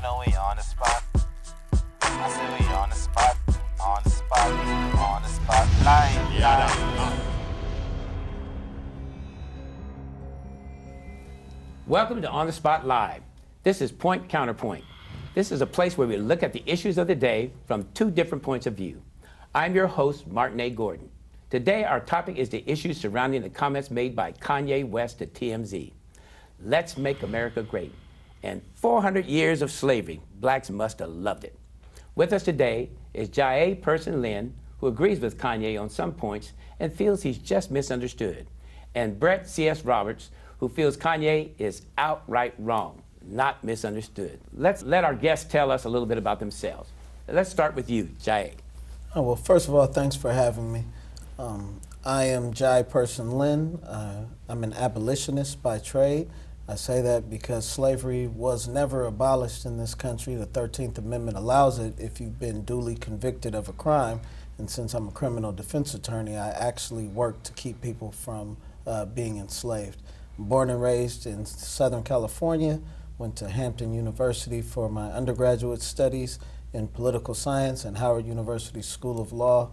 You know we on the spot. I said we on the spot, on the spot, on the spot, live. Welcome to On the Spot Live. This is Point Counterpoint. This is a place where we look at the issues of the day from two different points of view. I'm your host, Martin A. Gordon. Today, our topic is the issues surrounding the comments made by Kanye West to TMZ. Let's make America great. And 400 years of slavery, blacks must have loved it. With us today is Jaaye Person-Lynn, who agrees with Kanye on some points and feels he's just misunderstood. And Brett C.S. Roberts, who feels Kanye is outright wrong, not misunderstood. Let's let our guests tell us a little bit about themselves. Let's start with you, Jaaye. Oh, well, first of all, thanks for having me. I am Jaaye Person-Lynn. I'm an abolitionist by trade. I say that because slavery was never abolished in this country. The 13th Amendment allows it if you've been duly convicted of a crime. And since I'm a criminal defense attorney, I actually work to keep people from being enslaved. I'm born and raised in Southern California, went to Hampton University for my undergraduate studies in political science and Howard University School of Law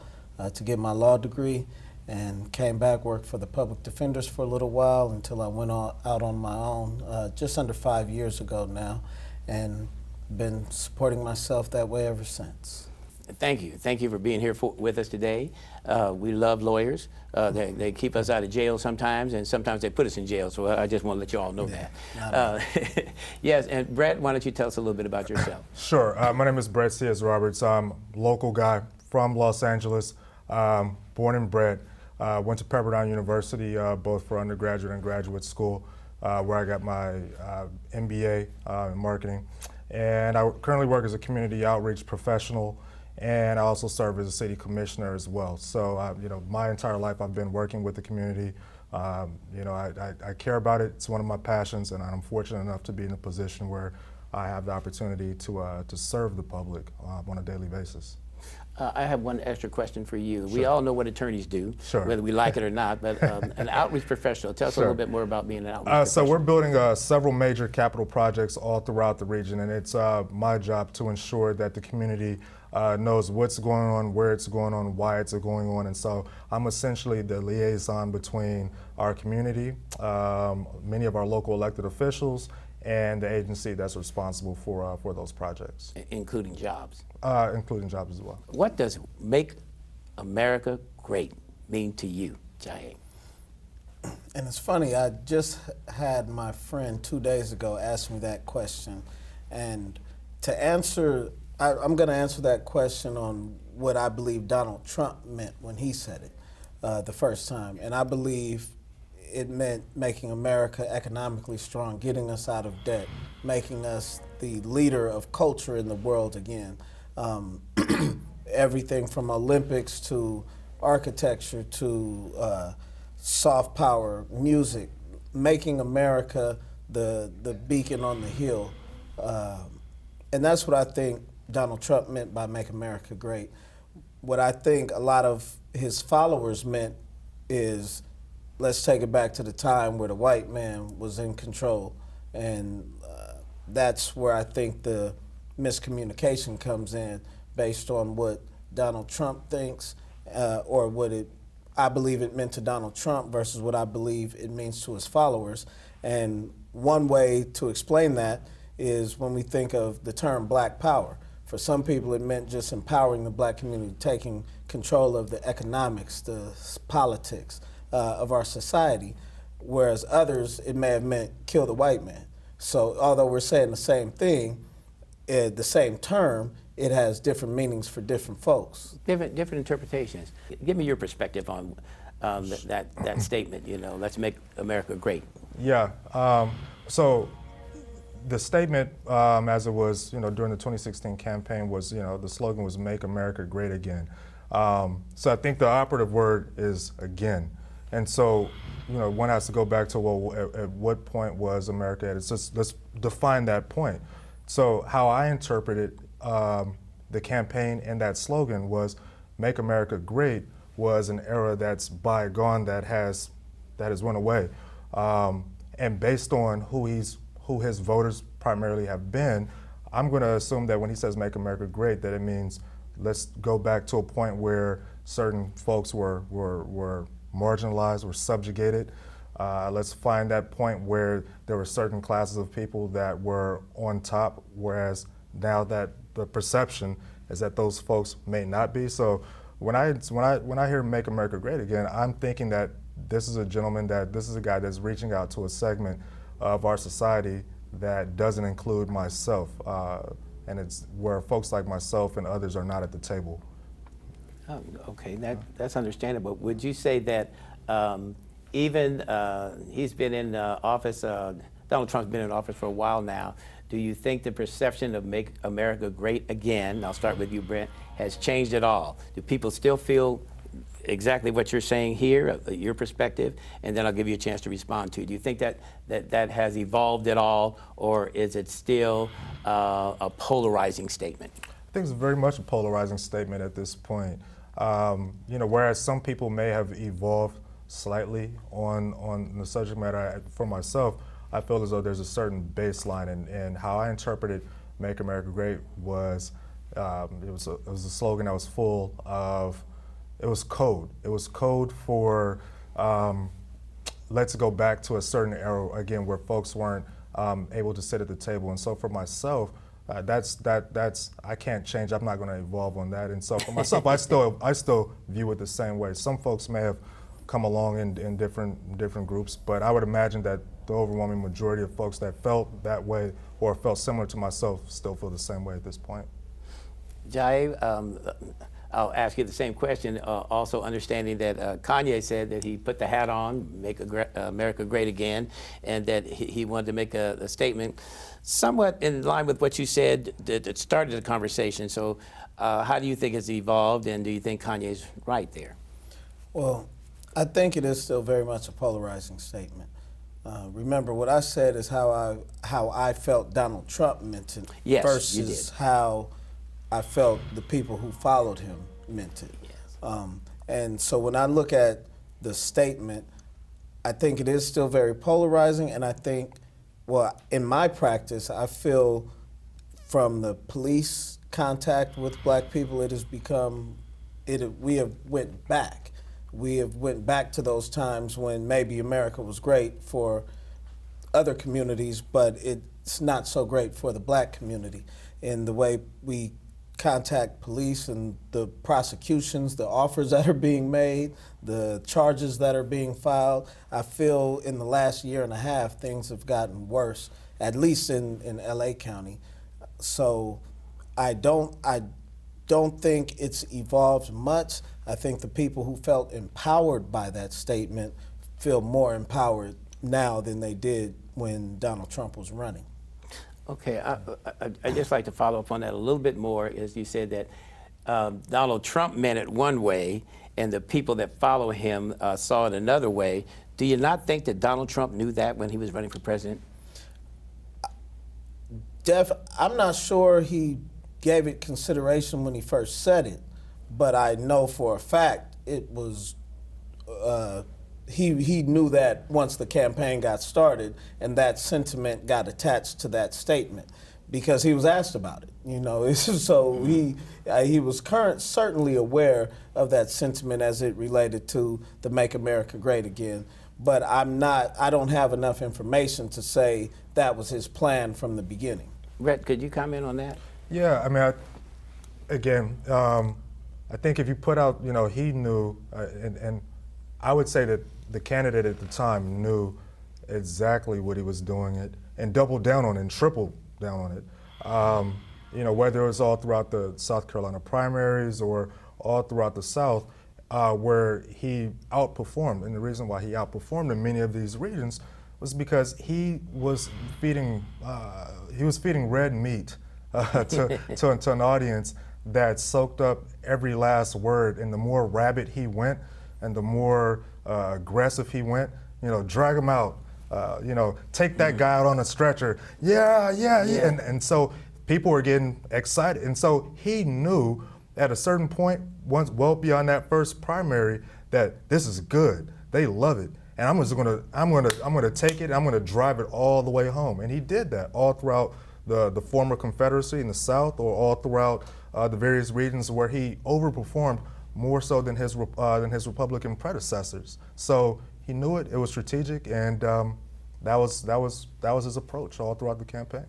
to get my law degree, and came back, worked for the public defenders for a little while until I went out on my own just under 5 years ago now, and been supporting myself that way ever since. Thank you. Thank you for being here with us today. We love lawyers. They keep us out of jail sometimes, and sometimes they put us in jail, so I just want to let you all know that. Yes, and Brett, why don't you tell us a little bit about yourself? Sure. My name is Brett C.S. Roberts. I'm a local guy from Los Angeles, born and bred. Went to Pepperdine University, both for undergraduate and graduate school, where I got my MBA in marketing. And I currently work as a community outreach professional, and I also serve as a city commissioner as well. So, my entire life I've been working with the community. I care about it. It's one of my passions, and I'm fortunate enough to be in a position where I have the opportunity to serve the public on a daily basis. I have one extra question for you. Sure. We all know what attorneys do, whether we like it or not, but an outreach professional. Tell us a little bit more about being an outreach professional. So we're building several major capital projects all throughout the region, and it's my job to ensure that the community knows what's going on, where it's going on, why it's going on. And so I'm essentially the liaison between our community, many of our local elected officials, and the agency that's responsible for those projects. Including jobs. Including jobs as well. What does make America great mean to you, Jaaye? And it's funny, I just had my friend 2 days ago ask me that question. And to answer, I'm going to answer that question on what I believe Donald Trump meant when he said it the first time. And I believe it meant making America economically strong, getting us out of debt, making us the leader of culture in the world again. Everything from Olympics to architecture to soft power, music, making America the beacon on the hill. And that's what I think Donald Trump meant by Make America Great. What I think a lot of his followers meant is, let's take it back to the time where the white man was in control. And that's where I think the miscommunication comes in, based on what Donald Trump thinks or what I believe it meant to Donald Trump versus what I believe it means to his followers. And one way to explain that is when we think of the term Black Power. For some people, it meant just empowering the black community, taking control of the economics, the politics of our society, whereas others, it may have meant kill the white man. So although we're saying the same thing, the same term, it has different meanings for different folks. Different interpretations. Give me your perspective on that statement, let's make America great. Yeah, so the statement, as it was, during the 2016 campaign was, the slogan was "Make America Great Again." So I think the operative word is again. And so, one has to go back to, well, at what point was America at? It's just, let's define that point. So how I interpreted the campaign and that slogan was, "Make America Great," was an era that's bygone, that has run away. And based on who his voters primarily have been, I'm going to assume that when he says make America great, that it means let's go back to a point where certain folks were marginalized, were subjugated. Let's find that point where there were certain classes of people that were on top, whereas now that the perception is that those folks may not be. So when I hear make America great again, I'm thinking that this is a guy that's reaching out to a segment of our society that doesn't include myself, and it's where folks like myself and others are not at the table. Oh, okay, that's understandable. Would you say that even he's been in office, Donald Trump's been in office for a while now, do you think the perception of make America great again, I'll start with you, Brent, has changed at all? Do people still feel exactly what you're saying here, your perspective, and then I'll give you a chance to respond to it. Do you think that has evolved at all, or is it still a polarizing statement? I think it's very much a polarizing statement at this point. Whereas some people may have evolved slightly on the subject matter, for myself, I feel as though there's a certain baseline, and how I interpreted Make America Great was it was a slogan that was full of, it was code. It was code for let's go back to a certain era again where folks weren't able to sit at the table. And so for myself, that's I can't change. I'm not going to evolve on that. And so for myself, I still view it the same way. Some folks may have come along in different groups, but I would imagine that the overwhelming majority of folks that felt that way or felt similar to myself still feel the same way at this point. Jaaye, I'll ask you the same question, also understanding that Kanye said that he put the hat on, make America great again, and that he wanted to make a statement somewhat in line with what you said that started the conversation. So how do you think it's evolved, and do you think Kanye's right there? Well, I think it is still very much a polarizing statement. Remember, what I said is how I felt Donald Trump meant it, yes, versus how I felt the people who followed him meant it. Yes. And so when I look at the statement, I think it is still very polarizing, and I think, well, in my practice, I feel from the police contact with black people, it has become, we have went back. We have went back to those times when maybe America was great for other communities, but it's not so great for the black community. In the way we contact police and the prosecutions, the offers that are being made, the charges that are being filed, I feel in the last year and a half things have gotten worse, at least in LA County. So I don't think it's evolved much. I think the people who felt empowered by that statement feel more empowered now than they did when Donald Trump was running. Okay, I'd just like to follow up on that a little bit more, as you said that Donald Trump meant it one way and the people that follow him saw it another way. Do you not think that Donald Trump knew that when he was running for president? I'm not sure he gave it consideration when he first said it, but I know for a fact it was, he knew that once the campaign got started and that sentiment got attached to that statement because he was asked about it, you know. So he was certainly aware of that sentiment as it related to the Make America Great Again, but I don't have enough information to say that was his plan from the beginning. Brett, could you comment on that? Yeah, I mean, I think if you put out, you know, he knew, and I would say that the candidate at the time knew exactly what he was doing it and doubled down on it and tripled down on it. You know, whether it was all throughout the South Carolina primaries or all throughout the South, where he outperformed. And the reason why he outperformed in many of these regions was because he was feeding red meat to an audience that soaked up every last word. And the more rabid he went and the more aggressive he went, you know, drag him out, you know, take that guy out on a stretcher. Yeah. And so people were getting excited. And so he knew at a certain point, once well beyond that first primary, that this is good. They love it. And I'm gonna take it, I'm gonna drive it all the way home. And he did that all throughout the former Confederacy in the South or all throughout the various regions where he overperformed more so than his Republican predecessors. So he knew it. It was strategic, and that was his approach all throughout the campaign.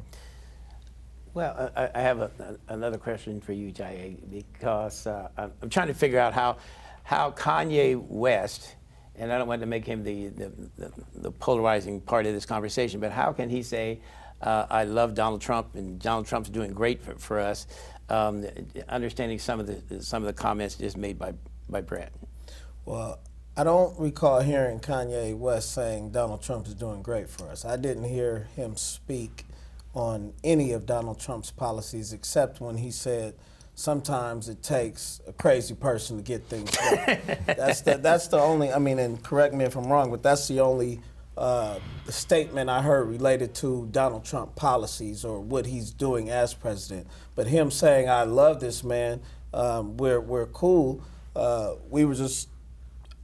Well, I have another question for you, Jaaye, because I'm trying to figure out how Kanye West, and I don't want to make him the polarizing part of this conversation, but how can he say, I love Donald Trump and Donald Trump's doing great for us, understanding some of the comments just made by Brett? Well, I don't recall hearing Kanye West saying Donald Trump is doing great for us. I didn't hear him speak on any of Donald Trump's policies except when he said sometimes it takes a crazy person to get things done. That's the only, I mean, and correct me if I'm wrong, but that's the only statement I heard related to Donald Trump policies or what he's doing as president. But him saying, I love this man, we're cool, we were just,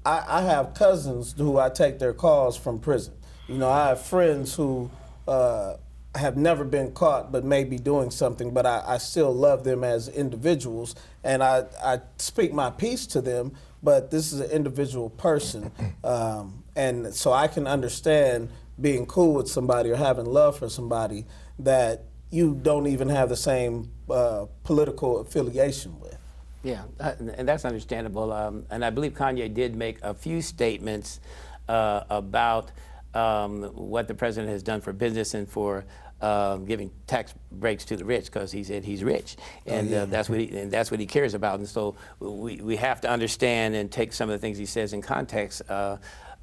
I have cousins who I take their calls from prison. You know, I have friends who have never been caught but may be doing something, but I still love them as individuals, and I speak my piece to them, but this is an individual person. And so I can understand being cool with somebody or having love for somebody that you don't even have the same political affiliation with. Yeah, and that's understandable. And I believe Kanye did make a few statements about what the president has done for business and for giving tax breaks to the rich, because he said he's rich, and that's what he cares about. And so we have to understand and take some of the things he says in context.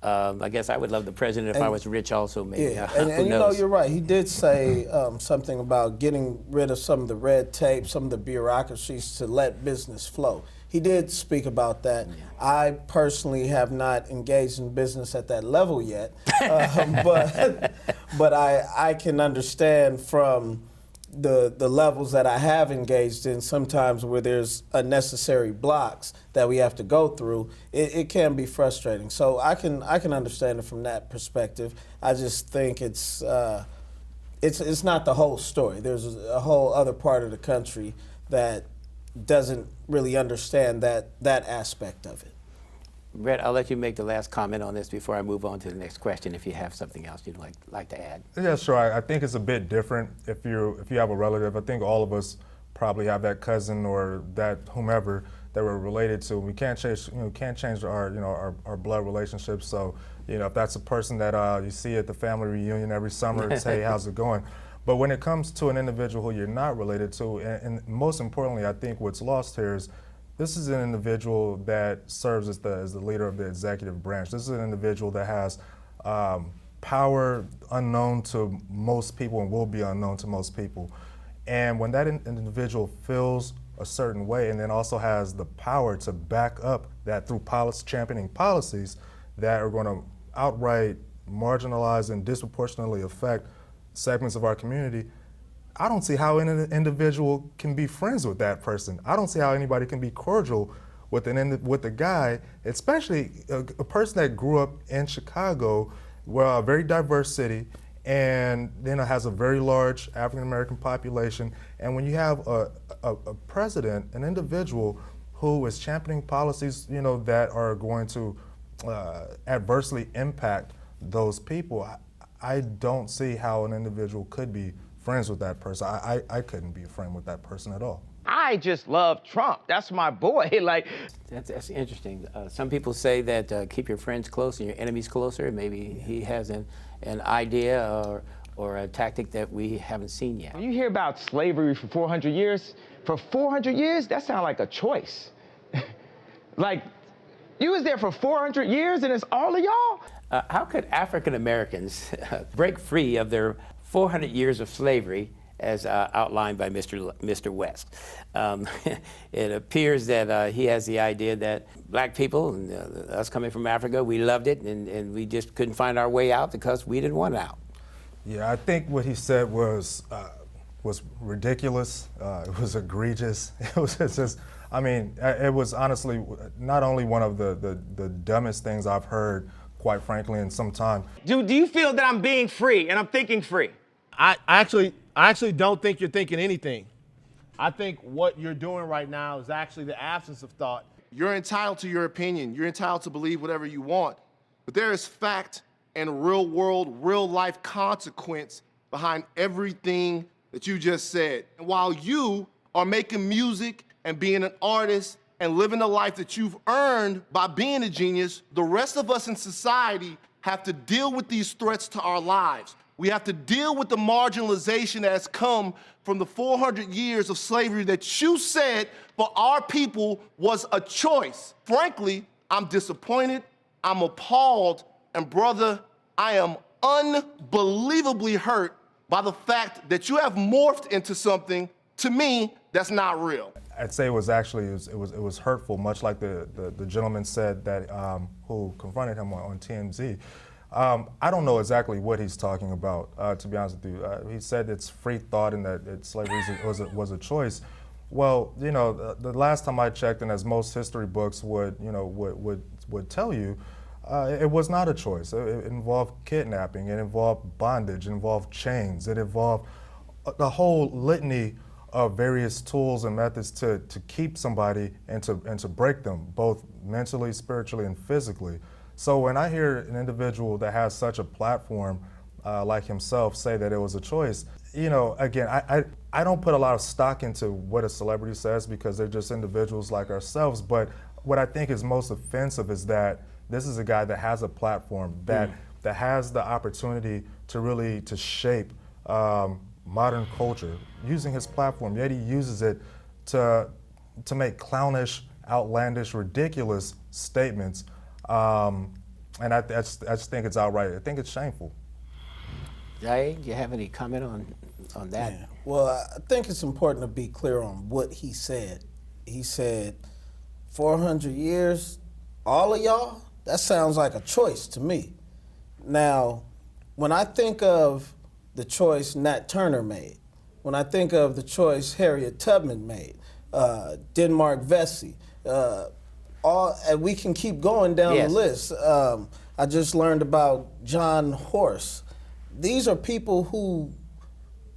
I guess I would love the president if I was rich also, maybe. Yeah, and you know, you're right. He did say something about getting rid of some of the red tape, some of the bureaucracies to let business flow. He did speak about that. Yeah. I personally have not engaged in business at that level yet, but I can understand from the levels that I have engaged in, sometimes where there's unnecessary blocks that we have to go through, it can be frustrating. So I can understand it from that perspective. I just think it's not the whole story. There's a whole other part of the country that doesn't really understand that aspect of it. Brett, I'll let you make the last comment on this before I move on to the next question, if you have something else you'd like to add. Yeah, sure. I think it's a bit different if you have a relative. I think all of us probably have that cousin or that whomever that we're related to. We can't change our blood relationships. So if that's a person that you see at the family reunion every summer, it's hey, how's it going? But when it comes to an individual who you're not related to, and most importantly, I think what's lost here is this is an individual that serves as the leader of the executive branch. This is an individual that has power unknown to most people and will be unknown to most people. And when that individual feels a certain way and then also has the power to back up that through championing policies that are going to outright marginalize and disproportionately affect segments of our community, I don't see how an individual can be friends with that person. I don't see how anybody can be cordial with a guy, especially a person that grew up in Chicago, where a very diverse city, and then it has a very large African American population. And when you have a president, an individual who is championing policies, that are going to adversely impact those people, I don't see how an individual could be friends with that person. I couldn't be a friend with that person at all. I just love Trump. That's my boy. That's interesting. Some people say that keep your friends close and your enemies closer. Maybe he has an idea or a tactic that we haven't seen yet. When you hear about slavery for 400 years, that sounds like a choice. You was there for 400 years and it's all of y'all? How could African Americans break free of their 400 years of slavery, as outlined by Mr. West? It appears that he has the idea that black people, and us coming from Africa, we loved it, and we just couldn't find our way out because we didn't want out. Yeah, I think what he said was ridiculous. It was egregious. It was just, it was honestly not only one of the dumbest things I've heard, quite frankly, in some time. Do you feel that I'm being free and I'm thinking free? I actually don't think you're thinking anything. I think what you're doing right now is actually the absence of thought. You're entitled to your opinion. You're entitled to believe whatever you want. But there is fact and real world, real life consequence behind everything that you just said. And while you are making music and being an artist and living the life that you've earned by being a genius, the rest of us in society have to deal with these threats to our lives. We have to deal with the marginalization that has come from the 400 years of slavery that you said for our people was a choice. Frankly, I'm disappointed, I'm appalled, and brother, I am unbelievably hurt by the fact that you have morphed into something, to me, that's not real. I'd say it was actually it was hurtful, much like the gentleman said that who confronted him on TMZ. I don't know exactly what he's talking about, to be honest with you. He said it's free thought and that slavery was a choice. Well, you know, the last time I checked, and as most history books would tell you, it was not a choice. It involved kidnapping, it involved bondage, it involved chains, it involved the whole litany of various tools and methods to keep somebody and to break them, both mentally, spiritually, and physically. So when I hear an individual that has such a platform like himself say that it was a choice, you know, again, I don't put a lot of stock into what a celebrity says because they're just individuals like ourselves. But what I think is most offensive is that this is a guy that has a platform that has the opportunity to really shape modern culture using his platform, yet he uses it to make clownish, outlandish, ridiculous statements. And I just think it's outright. I think it's shameful. Jaaye, do you have any comment on that? Yeah. Well, I think it's important to be clear on what he said. He said, 400 years, all of y'all? That sounds like a choice to me. Now, when I think of the choice Nat Turner made, when I think of the choice Harriet Tubman made, Denmark Vesey, and we can keep going down the list. I just learned about John Horse. These are people who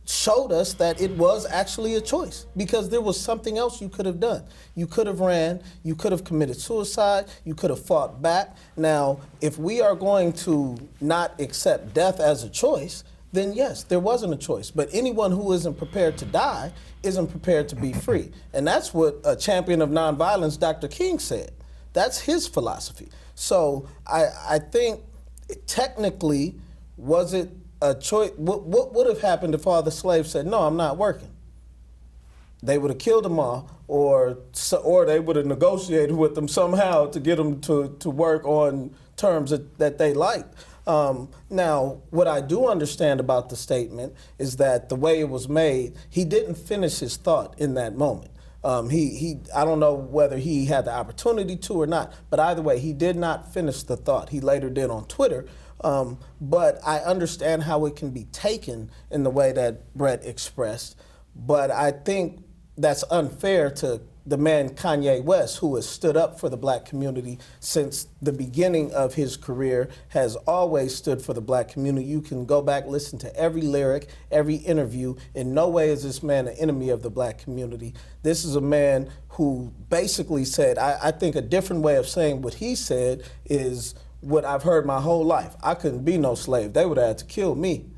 showed us that it was actually a choice because there was something else you could have done. You could have ran, you could have committed suicide, you could have fought back. Now, if we are going to not accept death as a choice, then yes, there wasn't a choice. But anyone who isn't prepared to die isn't prepared to be free. And that's what a champion of nonviolence, Dr. King, said. That's his philosophy. So I think technically, was it a choice? What would have happened if all the slaves said, no, I'm not working? They would have killed them all, or they would have negotiated with them somehow to get them to work on terms that they liked. Now, what I do understand about the statement is that the way it was made, he didn't finish his thought in that moment. I don't know whether he had the opportunity to or not, but either way, he did not finish the thought. He later did on Twitter, but I understand how it can be taken in the way that Brett expressed, but I think that's unfair to the man Kanye West, who has stood up for the black community since the beginning of his career, has always stood for the black community. You can go back, listen to every lyric, every interview. In no way is this man an enemy of the black community. This is a man who basically said, I think a different way of saying what he said is what I've heard my whole life. I couldn't be no slave. They would have had to kill me.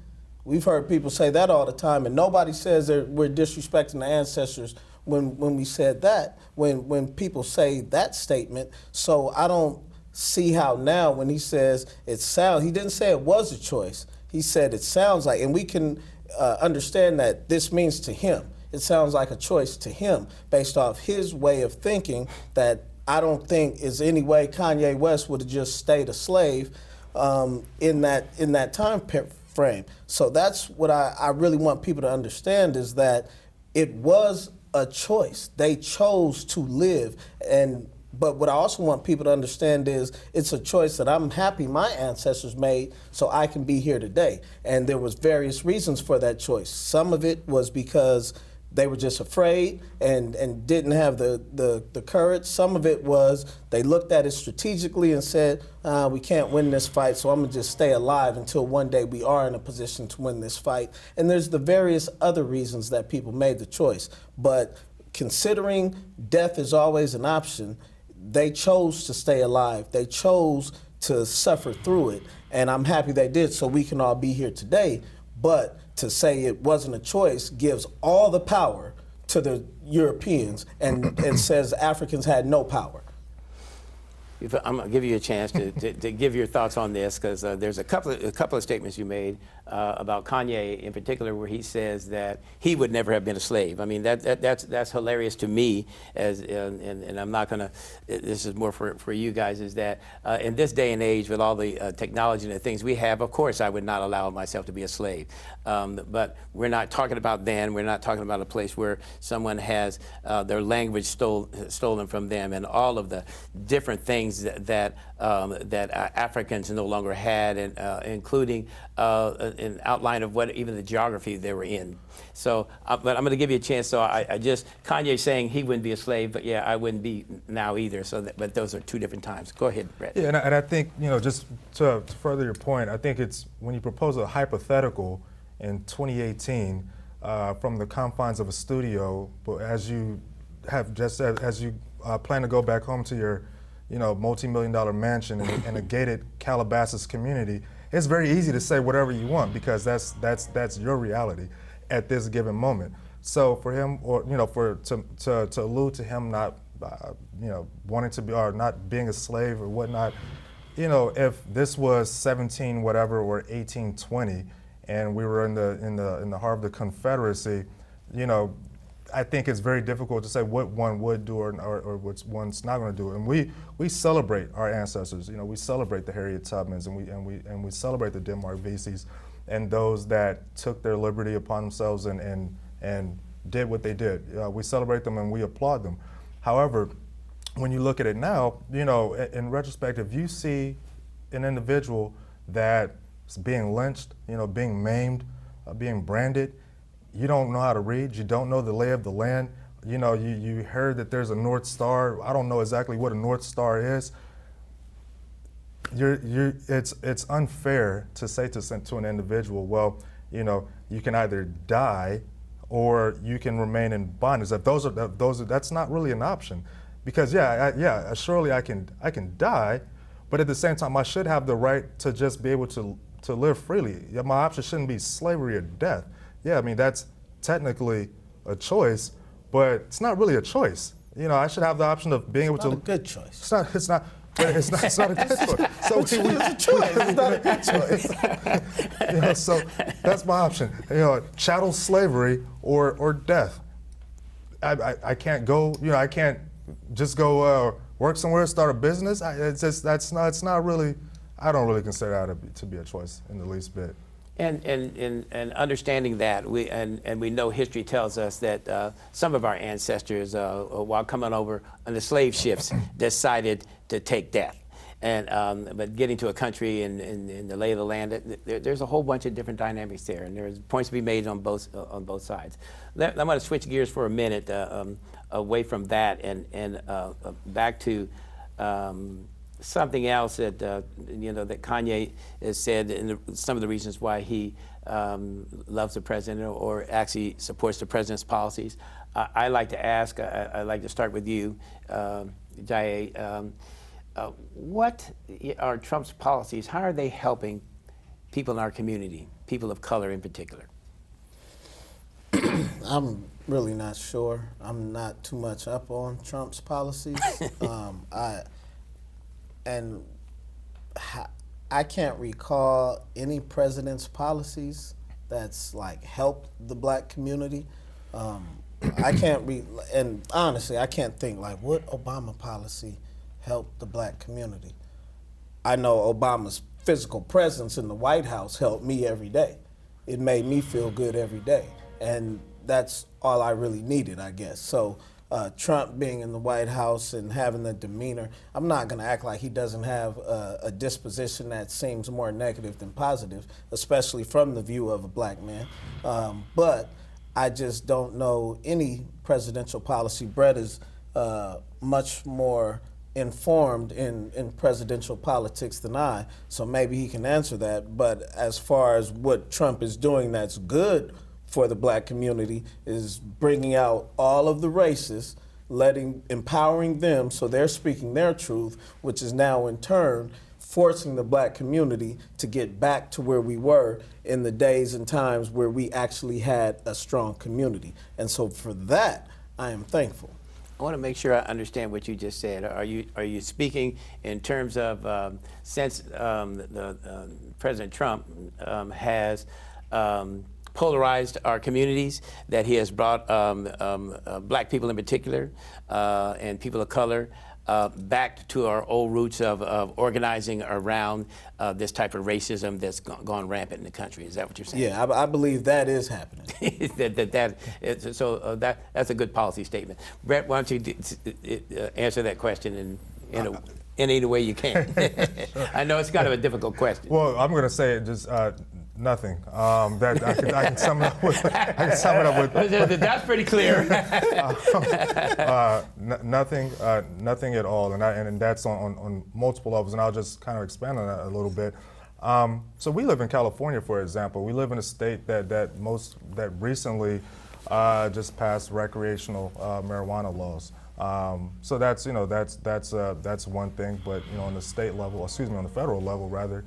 We've heard people say that all the time, and nobody says that we're disrespecting the ancestors when we said that, when people say that statement. So I don't see how now when he says it sounds, he didn't say it was a choice. He said it sounds like, and we can understand that this means to him. It sounds like a choice to him based off his way of thinking that I don't think is any way Kanye West would have just stayed a slave in that time frame. So that's what I really want people to understand is that it was a choice. They chose to live, but what I also want people to understand is it's a choice that I'm happy my ancestors made so I can be here today. And there was various reasons for that choice. Some of it was because they were just afraid and didn't have the courage. Some of it was they looked at it strategically and said, we can't win this fight, so I'm gonna just stay alive until one day we are in a position to win this fight. And there's the various other reasons that people made the choice. But considering death is always an option, they chose to stay alive. They chose to suffer through it. And I'm happy they did, so we can all be here today. But to say it wasn't a choice gives all the power to the Europeans and says Africans had no power. I'm going to give you a chance to give your thoughts on this, because there's a couple of statements you made about Kanye in particular, where he says that he would never have been a slave. I mean, that's hilarious to me, and I'm not going to, this is more for you guys, is that in this day and age with all the technology and the things we have, of course I would not allow myself to be a slave. But we're not talking about then, we're not talking about a place where someone has their language stolen from them, and all of the different things that Africans no longer had, and including an outline of what even the geography they were in. So, but I'm going to give you a chance. So Kanye saying he wouldn't be a slave, but yeah, I wouldn't be now either. So, but those are two different times. Go ahead, Brett. Yeah, and I think, just to further your point, I think it's when you propose a hypothetical in 2018 from the confines of a studio, but as you have just said, as you plan to go back home to your multi-million-dollar mansion in a gated Calabasas community, it's very easy to say whatever you want, because that's your reality at this given moment. So for him, or to allude to him not wanting to be, or not being a slave or whatnot, if this was 17 whatever or 1820 and we were in the heart of the Confederacy, I think it's very difficult to say what one would do or what one's not going to do. And we celebrate our ancestors. We celebrate the Harriet Tubmans, and we celebrate the Denmark Vesey's, and those that took their liberty upon themselves and did what they did. We celebrate them and we applaud them. However, when you look at it now, in retrospect, if you see an individual that's being lynched, being maimed, being branded, you don't know how to read, you don't know the lay of the land, you heard that there's a North Star. I don't know exactly what a North Star is. It's unfair to say to an individual, well, you can either die or you can remain in bondage. That's not really an option, because surely I can die, but at the same time I should have the right to just be able to live freely. My option shouldn't be slavery or death. Yeah, I mean, that's technically a choice, but it's not really a choice. I should have the option of being able to. It's not a good choice. It's not a good choice. So it's a choice. It's not a good choice. So that's my option. Chattel slavery or death. I can't go. I can't just go work somewhere, start a business. It's not really. I don't really consider that to be a choice in the least bit. And understanding that, we know history tells us that some of our ancestors, while coming over on the slave ships, decided to take death. But getting to a country in the lay of the land, there's a whole bunch of different dynamics there, and there's points to be made on both sides. I'm going to switch gears for a minute away from that and back to something else that that Kanye has said, and some of the reasons why he loves the president or actually supports the president's policies. I like to ask. I'd like to start with you, Jaaye. What are Trump's policies? How are they helping people in our community, people of color in particular? I'm really not sure. I'm not too much up on Trump's policies. I can't recall any president's policies that's like helped the black community. I can't and honestly, I can't think like what Obama policy helped the black community. I know Obama's physical presence in the White House helped me every day. It made me feel good every day, and that's all I really needed, I guess. So. Trump being in the White House and having the demeanor, I'm not going to act like he doesn't have a disposition that seems more negative than positive, especially from the view of a black man. But I just don't know any presidential policy. Brett is much more informed in presidential politics than I, so maybe he can answer that. But as far as what Trump is doing that's good for the black community is bringing out all of the racists, empowering them so they're speaking their truth, which is now in turn forcing the black community to get back to where we were in the days and times where we actually had a strong community. And so for that, I am thankful. I want to make sure I understand what you just said. Are you speaking in terms of since President Trump has polarized our communities, that he has brought black people in particular and people of color back to our old roots of organizing around this type of racism that's gone rampant in the country? Is that what you're saying? Yeah, I believe that is happening. That's a good policy statement. Brett, why don't you answer that question in any way you can? I know it's kind of a difficult question. Well, I'm going to say just nothing. That I can sum it up with. That's pretty clear. Nothing at all, and that's on multiple levels. And I'll just kind of expand on that a little bit. So we live in California, for example. We live in a state that recently just passed recreational marijuana laws. So that's one thing. But on the state level, on the federal level rather.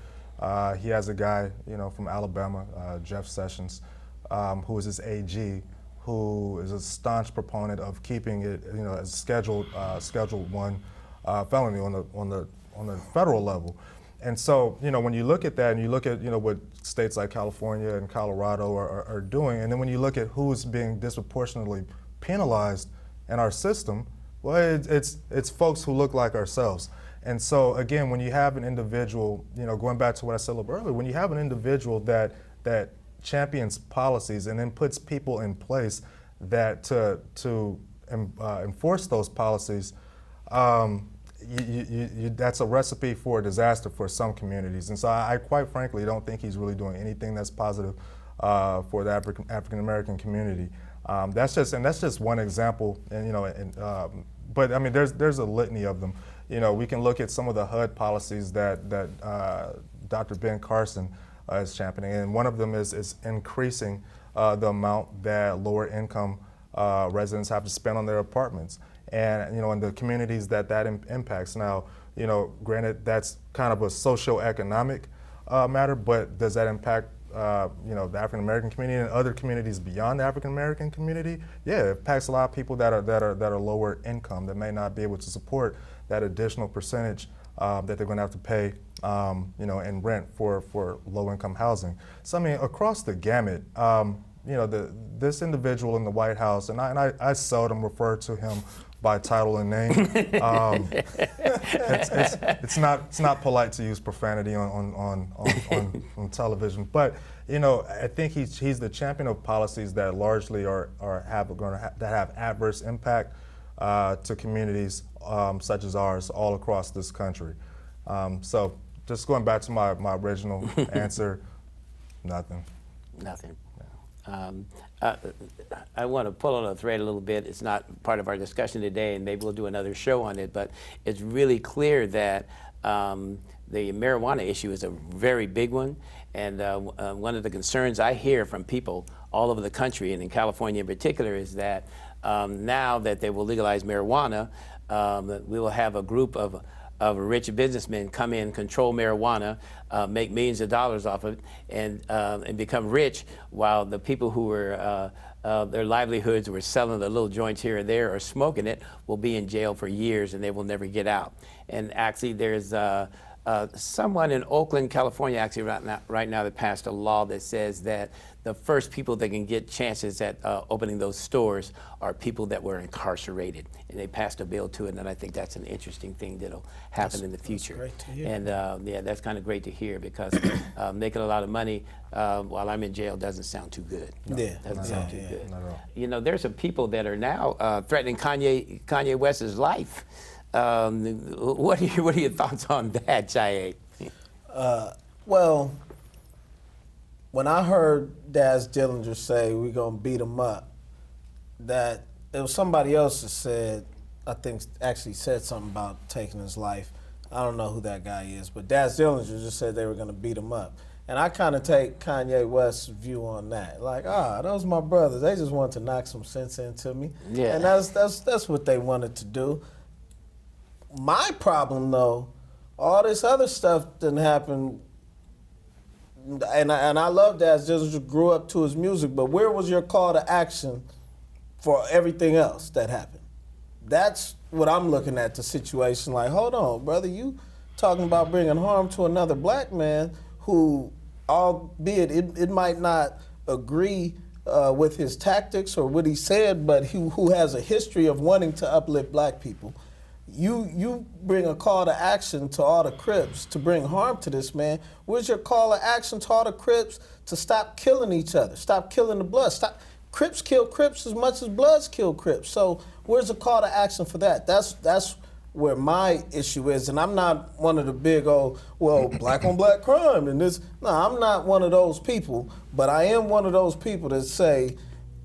He has a guy, from Alabama, Jeff Sessions, who is his AG, who is a staunch proponent of keeping it, as Schedule 1 felony on the federal level. And so, when you look at that and you look at, what states like California and Colorado are doing, and then when you look at who's being disproportionately penalized in our system, well, it's folks who look like ourselves. And so again, when you have an individual, going back to what I said a little earlier, when you have an individual that champions policies and then puts people in place that to enforce those policies, that's a recipe for disaster for some communities. And so I quite frankly don't think he's really doing anything that's positive for the African American community. That's just one example, and but I mean there's a litany of them. We can look at some of the HUD policies that Dr. Ben Carson is championing, and one of them is increasing the amount that lower income residents have to spend on their apartments, and in the communities that impacts. Now, granted that's kind of a socioeconomic matter, but does that impact the African American community and other communities beyond the African American community? Yeah, it impacts a lot of people that are lower income, that may not be able to support that additional percentage that they're going to have to pay, in rent for low-income housing. So I mean, across the gamut, this individual in the White House, and I seldom refer to him by title and name. It's not polite to use profanity on television, but I think he's the champion of policies that largely that have adverse impact to communities such as ours all across this country. So just going back to my original answer, nothing. Nothing. I want to pull on a thread a little bit. It's not part of our discussion today, and maybe we'll do another show on it, but it's really clear that the marijuana issue is a very big one, and one of the concerns I hear from people all over the country, and in California in particular, is that now that they will legalize marijuana, we will have a group of rich businessmen come in, control marijuana, make millions of dollars off of it, and become rich, while the people who were their livelihoods were selling the little joints here and there or smoking it will be in jail for years and they will never get out. And actually, there's someone in Oakland, California, actually right now that passed a law that says that the first people that can get chances at opening those stores are people that were incarcerated. And they passed a bill to it, and I think that's an interesting thing that'll happen in the future. That's great to hear. And yeah, that's kind of great to hear, because making a lot of money while I'm in jail doesn't sound too good. Doesn't sound too good. Not at all. You know, there's some people that are now threatening Kanye West's life. What are your thoughts on that, Jaaye? Well, when I heard Daz Dillinger say we're gonna beat him up, that it was somebody else that said, I think actually said something about taking his life. I don't know who that guy is, but Daz Dillinger just said they were gonna beat him up. And I kind of take Kanye West's view on that. Like, those my brothers. They just wanted to knock some sense into me. Yeah. And that's what they wanted to do. My problem, though, all this other stuff didn't happen. And I love Daz Dillinger, grew up to his music, but where was your call to action for everything else that happened? That's what I'm looking at the situation. Like, hold on, brother, you talking about bringing harm to another black man who, albeit it might not agree with his tactics or what he said, but who has a history of wanting to uplift black people. You bring a call to action to all the Crips to bring harm to this man. Where's your call to action to all the Crips to stop killing each other, stop killing the blood, stop? Crips kill Crips as much as Bloods kill Crips. So where's the call to action for that? That's where my issue is, and I'm not one of the big old, black on black crime and this. No, I'm not one of those people, but I am one of those people that say,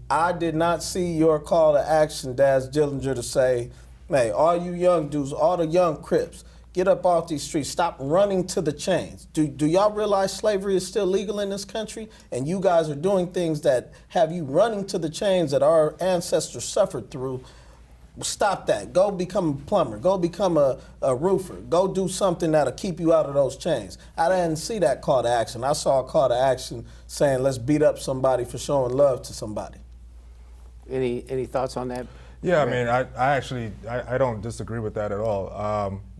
I did not see your call to action, Daz Dillinger, to say, hey, all you young dudes, all the young Crips, get up off these streets, stop running to the chains. Do y'all realize slavery is still legal in this country? And you guys are doing things that have you running to the chains that our ancestors suffered through. Stop that. Go become a plumber. Go become a roofer. Go do something that'll keep you out of those chains. I didn't see that call to action. I saw a call to action saying, let's beat up somebody for showing love to somebody. Any thoughts on that? Yeah, I mean, I actually don't disagree with that at all.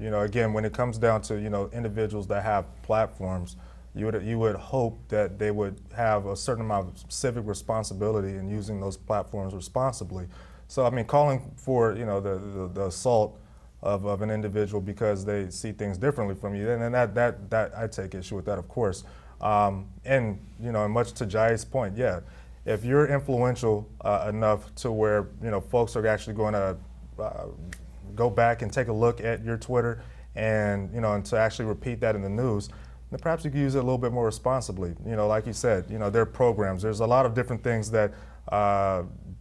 Again, when it comes down to, individuals that have platforms, you would hope that they would have a certain amount of civic responsibility in using those platforms responsibly. So, I mean, calling for, the assault of an individual because they see things differently from you, and that I take issue with that, of course. And much to Jaaye's point, yeah, if you're influential enough to where, folks are actually going to go back and take a look at your Twitter and, and to actually repeat that in the news, then perhaps you can use it a little bit more responsibly. Like you said, there are programs. There's a lot of different things that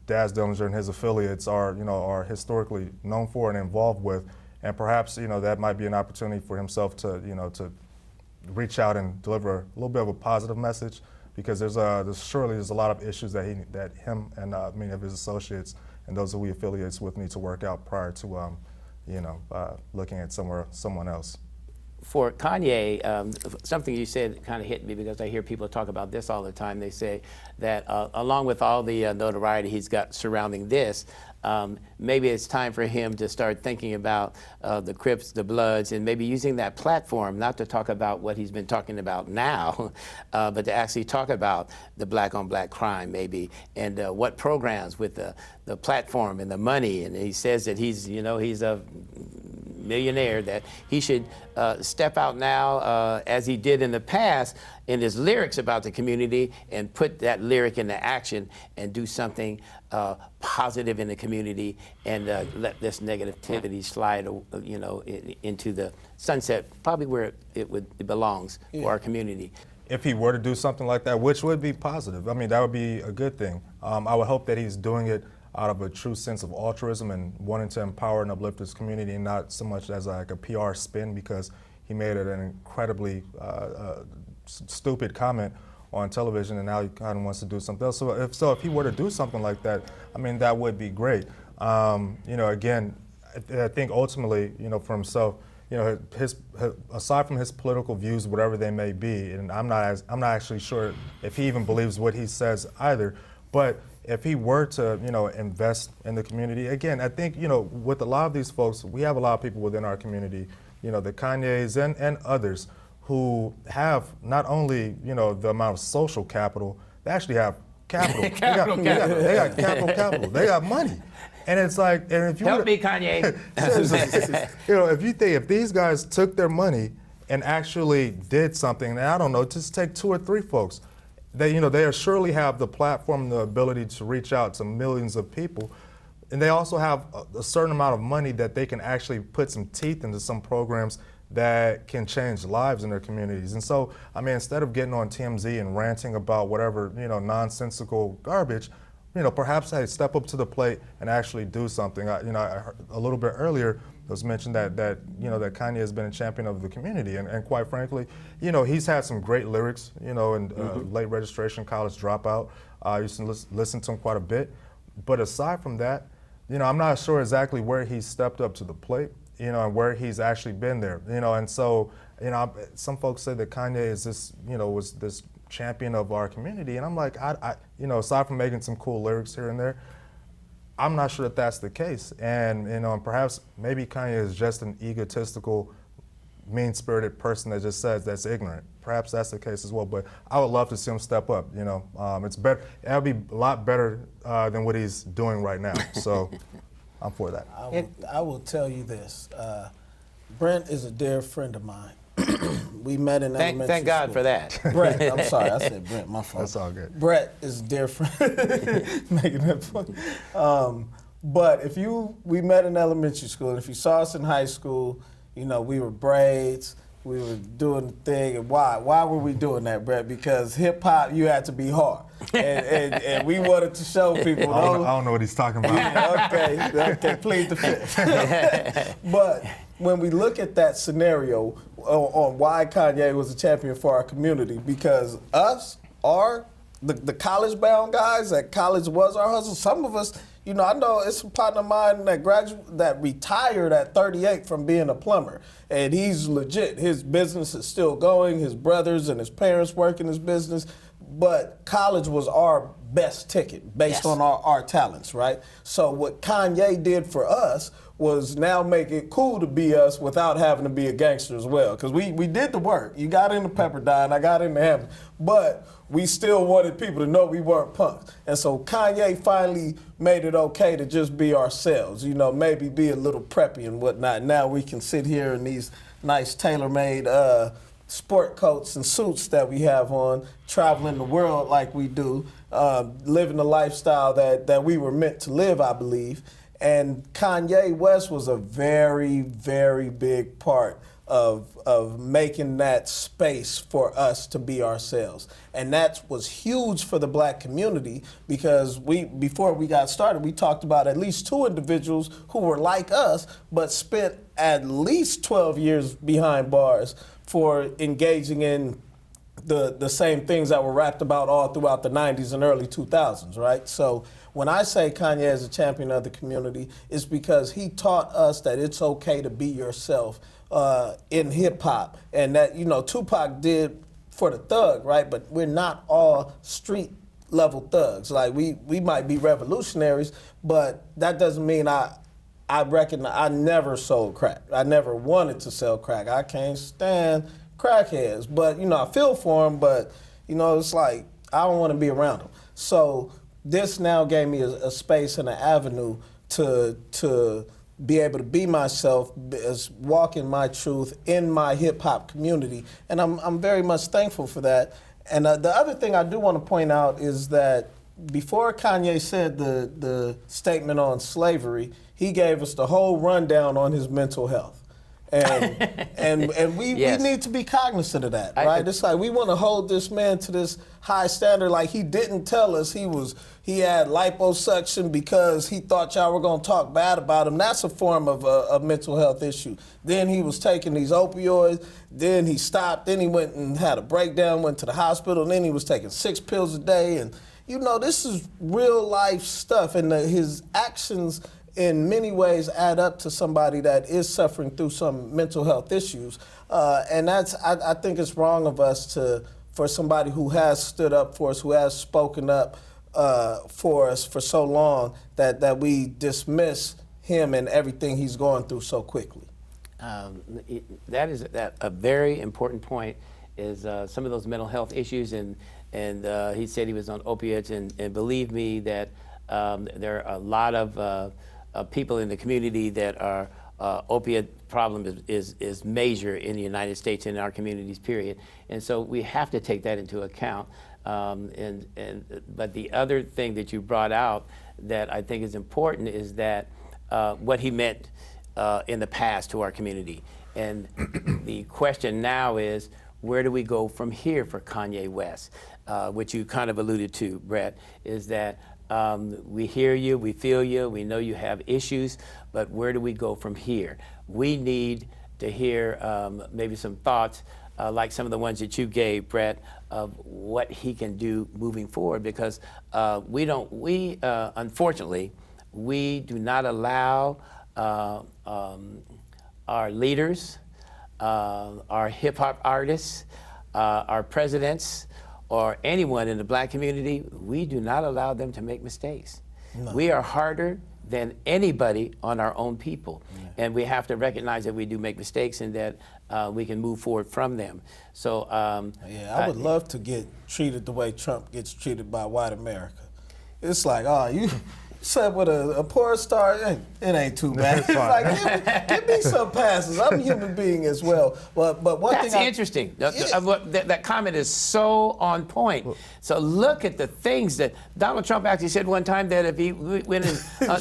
Daz Dillinger and his affiliates are historically known for and involved with, and perhaps that might be an opportunity for himself to to reach out and deliver a little bit of a positive message, because there's a lot of issues that him and many of his associates and those who he affiliates with need to work out prior to looking at someone else. For Kanye, something you said kind of hit me, because I hear people talk about this all the time. They say that along with all the notoriety he's got surrounding this, maybe it's time for him to start thinking about the Crips, the Bloods, and maybe using that platform not to talk about what he's been talking about now, but to actually talk about the black on black crime maybe, and what programs with the platform and the money. And he says that he's a millionaire, that he should step out now as he did in the past in his lyrics about the community, and put that lyric into action and do something positive in the community, and let this negativity slide into the sunset, probably where it belongs for our community. If he were to do something like that, which would be positive, I mean, that would be a good thing. I would hope that he's doing it out of a true sense of altruism and wanting to empower and uplift his community, and not so much as like a PR spin because he made it an incredibly stupid comment on television, and now he kind of wants to do something else. So if he were to do something like that, I mean, that would be great. Again, I think ultimately, for himself, his aside from his political views, whatever they may be, and I'm not actually sure if he even believes what he says either, but if he were to, invest in the community, again, I think, with a lot of these folks, we have a lot of people within our community, the Kanyes and others, who have not only, the amount of social capital, they actually have capital. They got capital. They got money. And it's like, and if you help me, Kanye. if these guys took their money and actually did something, and I don't know, just take 2 or 3 folks, they surely have the platform, the ability to reach out to millions of people, and they also have a certain amount of money that they can actually put some teeth into some programs that can change lives in their communities. And so, I mean, instead of getting on TMZ and ranting about whatever, nonsensical garbage, perhaps hey, step up to the plate and actually do something. I heard a little bit earlier it was mentioned that that Kanye has been a champion of the community, and quite frankly, he's had some great lyrics. And Late Registration, College Dropout. I used to listen to him quite a bit. But aside from that, I'm not sure exactly where he's stepped up to the plate, and where he's actually been there, and so, some folks say that Kanye is this, was this champion of our community, and I'm like, I aside from making some cool lyrics here and there, I'm not sure that that's the case, and perhaps maybe Kanye is just an egotistical, mean-spirited person that just says that's ignorant. Perhaps that's the case as well, but I would love to see him step up. It's better. It'll be a lot better than what he's doing right now. So I'm for that. I will tell you this. Brent is a dear friend of mine. We met in elementary Thank God school. for that. Brett, I'm sorry, I said Brent, my fault. That's all good. Brett is a dear friend, making that point. But we met in elementary school, and if you saw us in high school, we were braids, we were doing the thing, and why? Why were we doing that, Brett? Because hip hop, you had to be hard, and we wanted to show people. I don't know what he's talking about. Okay, plead the fifth. But when we look at that scenario on why Kanye was a champion for our community, because the college-bound guys, that college was our hustle. Some of us, I know it's a partner of mine that retired at 38 from being a plumber, and he's legit. His business is still going. His brothers and his parents work in his business, but college was our best ticket based on our talents, right? So what Kanye did for us was now make it cool to be us without having to be a gangster as well. Because we did the work. You got into Pepperdine, I got into Hampton. But we still wanted people to know we weren't punks. And so Kanye finally made it okay to just be ourselves, maybe be a little preppy and whatnot. Now we can sit here in these nice tailor-made sport coats and suits that we have on, traveling the world like we do, living the lifestyle that we were meant to live, I believe. And Kanye West was a very, very big part of making that space for us to be ourselves. And that was huge for the black community, because before we got started, we talked about at least 2 individuals who were like us, but spent at least 12 years behind bars for engaging in the same things that were rapped about all throughout the 90s and early 2000s, right? So when I say Kanye is a champion of the community, it's because he taught us that it's okay to be yourself in hip hop. And that, Tupac did for the thug, right? But we're not all street level thugs. Like we might be revolutionaries, but that doesn't mean I recognize I never sold crack. I never wanted to sell crack. I can't stand crackheads, but I feel for them, but it's like I don't want to be around them. So this now gave me a space and an avenue to be able to be myself, as walking my truth in my hip hop community, and I'm very much thankful for that. And the other thing I do want to point out is that before Kanye said the statement on slavery, he gave us the whole rundown on his mental health. And we need to be cognizant of that, right? It's like we want to hold this man to this high standard. Like, he didn't tell us he had liposuction because he thought y'all were going to talk bad about him. That's a form of a mental health issue. Then he was taking these opioids. Then he stopped. Then he went and had a breakdown, went to the hospital. And then he was taking 6 pills a day. And, this is real life stuff. And his actions in many ways add up to somebody that is suffering through some mental health issues. And I think it's wrong of us for somebody who has stood up for us, who has spoken up for us for so long, that we dismiss him and everything he's going through so quickly. That is a very important point, is some of those mental health issues, and he said he was on opiates, and believe me that there are a lot of people in the community that are opiate problem is major in the United States, in our communities, period. And so we have to take that into account. But the other thing that you brought out that I think is important is that what he meant in the past to our community. And the question now is, where do we go from here for Kanye West? Which you kind of alluded to, Brett, is that we hear you, we feel you, we know you have issues, but where do we go from here? We need to hear maybe some thoughts like some of the ones that you gave, Brett, of what he can do moving forward, because unfortunately, we do not allow our leaders, our hip hop artists, our presidents, or anyone in the black community, we do not allow them to make mistakes. No. We are harder than anybody on our own people. Yeah. And we have to recognize that we do make mistakes and that we can move forward from them. So I would love to get treated the way Trump gets treated by white America. It's like, oh, you slept with a porn star, it ain't too bad. It's like, give me some passes. I'm a human being as well. But one thing that's interesting. That comment is so on point. So look at the things that Donald Trump actually said one time, that if he went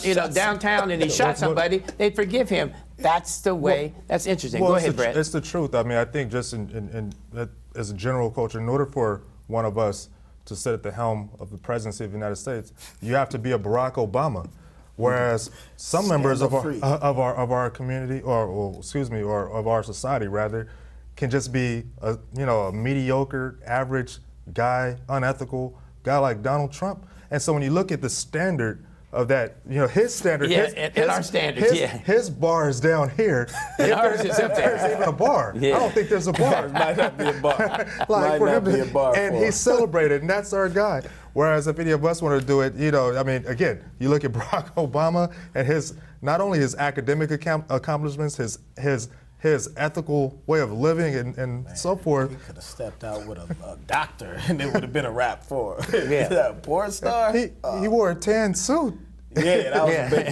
in downtown and he shot somebody, they'd forgive him. That's the way. That's interesting. Go ahead, Brett. It's the truth. I mean, I think just as a general culture, in order for one of us to sit at the helm of the presidency of the United States, you have to be a Barack Obama. Whereas some members of our community, or of our society rather, can just be a mediocre, average guy, unethical guy like Donald Trump. And so when you look at the standard of that, his standard, our standards, his bar is down here. Ours is up there. There's even a bar. Yeah. I don't think there's a bar. Might not be a bar. And he's celebrated, and that's our guy. Whereas if any of us want to do it, again, you look at Barack Obama and not only his academic accomplishments, his ethical way of living and so forth. He could have stepped out with a doctor and it would have been a rap for him. Yeah. Porn star? He wore a tan suit. Yeah, that was a big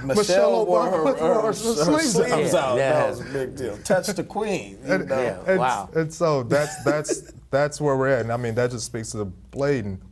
deal. Michelle wore her sleeves out. That was a big deal. Touch the queen. Wow. And so that's where we're at. And I mean, that just speaks to the blatant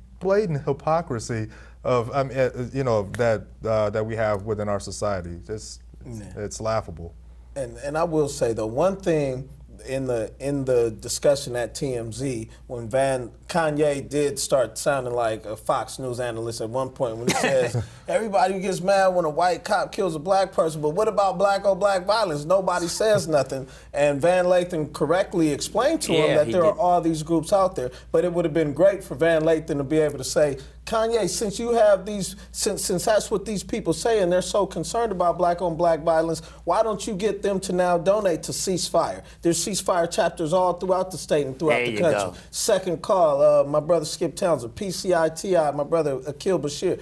hypocrisy of that we have within our society. It's laughable. And I will say though, one thing in the discussion at TMZ, when Kanye did start sounding like a Fox News analyst at one point, when he says everybody gets mad when a white cop kills a black person, but what about black on black violence? Nobody says nothing. And Van Lathan correctly explained to him that there are all these groups out there. But it would have been great for Van Lathan to be able to say, Kanye, since you have since that's what these people say and they're so concerned about black on black violence, why don't you get them to now donate to Ceasefire? There's Ceasefire chapters all throughout the state and throughout the country. Go. Second Call, my brother Skip Townsend, PCI-TI, my brother Akil Bashir,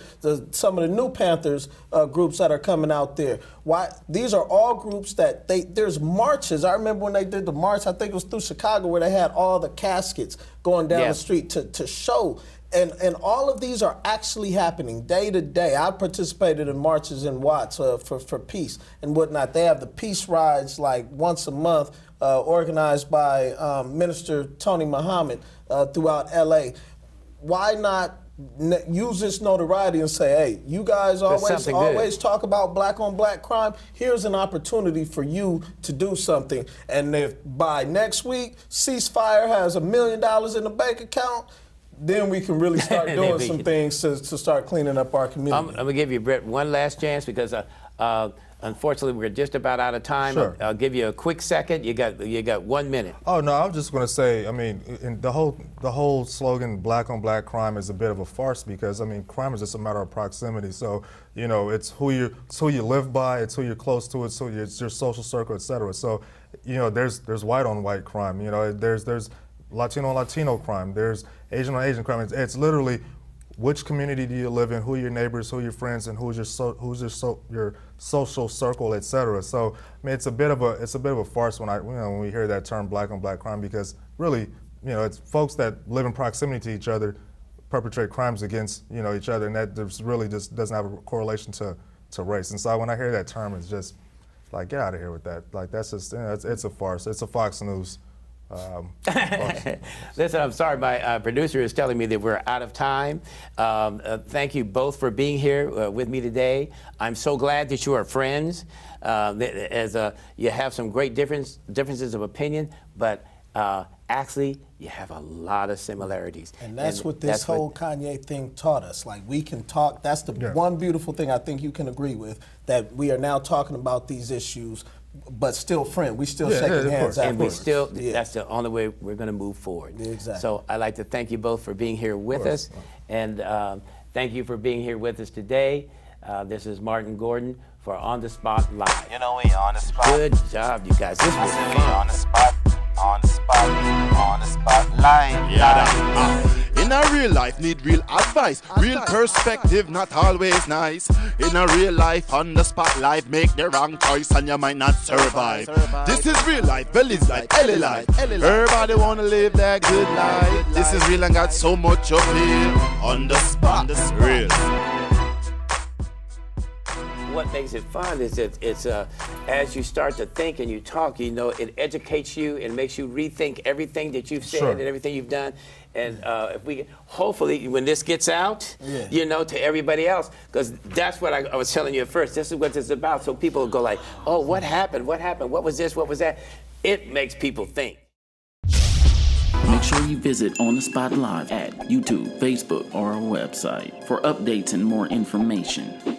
some of the New Panthers groups that are coming out there. Why? These are all groups that there's marches. I remember when they did the march, I think it was through Chicago, where they had all the caskets going down the street to show. And all of these are actually happening day to day. I participated in marches in Watts for peace and whatnot. They have the peace rides like once a month, organized by Minister Tony Muhammad throughout LA. Why not use this notoriety and say, hey, you guys always talk about black on black crime. Here's an opportunity for you to do something. And if by next week, Ceasefire has $1 million in the bank account, then we can really start doing some things to start cleaning up our community. I'm going to give you, Brett, one last chance because unfortunately we're just about out of time. Sure. I'll give you a quick second. You got 1 minute. Oh no, I was just going to say, I mean, the whole slogan "black on black crime" is a bit of a farce because I mean, crime is just a matter of proximity. So it's who you live by, it's who you're close to, it's your social circle, etc. So there's white on white crime. There's Latino on Latino crime. There's Asian on Asian crime. It's literally which community do you live in, who are your neighbors, who are your friends, and who's your social circle, etc. So I mean, it's a bit of a farce when we hear that term black on black crime because really it's folks that live in proximity to each other perpetrate crimes against each other, and that really just doesn't have a correlation to race. And so when I hear that term, it's just like get out of here with that. Like that's just it's a farce. It's a Fox News Listen, I'm sorry, my producer is telling me that we're out of time. Thank you both for being here with me today. I'm so glad that you are friends. You have some great differences of opinion, but actually, you have a lot of similarities. And that's what this whole Kanye thing taught us. Like, we can talk. That's the one beautiful thing I think you can agree with, that we are now talking about these issues, but still friends. We still shaking hands afterwards. And we still, that's the only way we're going to move forward. Exactly. So I'd like to thank you both for being here with us. And thank you for being here with us today. This is Martin Gordon for On the Spot Live. You know we on the spot. Good job, you guys. This was We fun. on the spot, on the spot, on the spotlight. In a real life, need real advice, real perspective, not always nice. In a real life, on the spotlight, make the wrong choice and you might not survive. This is real life, Belly's life, Ellie life. Everybody wanna live that good life. This is real and got so much appeal. On the spot, real. What makes it fun is that it's as you start to think and you talk, you know, it educates you and makes you rethink everything that you've said and everything you've done. And if we, hopefully, when this gets out, you know, to everybody else, because that's what I was telling you at first. This is what this is about. So people will go like, oh, what happened? What happened? What was this? What was that? It makes people think. Make sure you visit On the Spot Live at YouTube, Facebook, or our website for updates and more information.